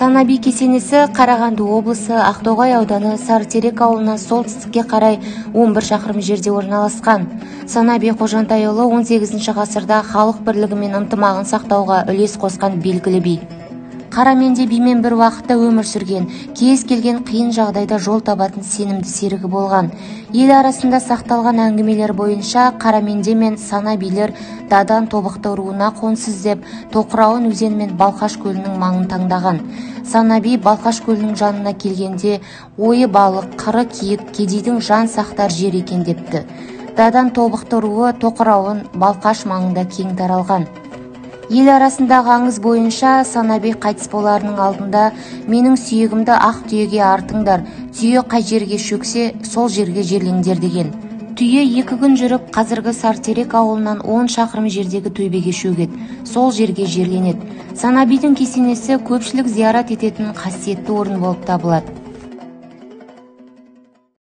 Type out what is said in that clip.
Санаби кесенесі Қарағанды облысы Ақтоғай ауданы Сарытерек ауылынан солтүстікке қарай 11 шақырым жерде орналасқан. Санаби Қожантайұлы 18 ғасырда халық бірлігі мен ынтымағын сақтауға үлес қосқан белгілі би. Қараменде бимен бір уақытта өмір сүрген, кез келген қиын жағдайда жол табатын сенімді серігі болған. Ел арасында сақталған әңгімелер бойынша Қараменде мен Санабилер Дадан Тобықты руына қоныс іздеп, Тоқырауын өзені мен Балқаш көлінің маңын таңдаған. Санаби Балқаш көлінің жанына келгенде ойы балық, қыры киік, кедейдің жан сақтар жер екен депті. Дадан Тобықты руы Тоқырауын Балқаш маңында кең таралған. Ел арасындағы аңыз бойынша Санаби қайтыс боларының алдында менің сүйегімді ақ түйеге артыңдар, түйе қай жерге шөксе, сол жерге жерлеңдер деген. Түйе 2 күн жүріп, қазіргі Сарытерек ауылынан 10 шақырым жердегі төбеге шөгеді, сол жерге жерленеді. Санабидің кесенесі көпшілік зиярат ететін қасиетті орын болып табылады.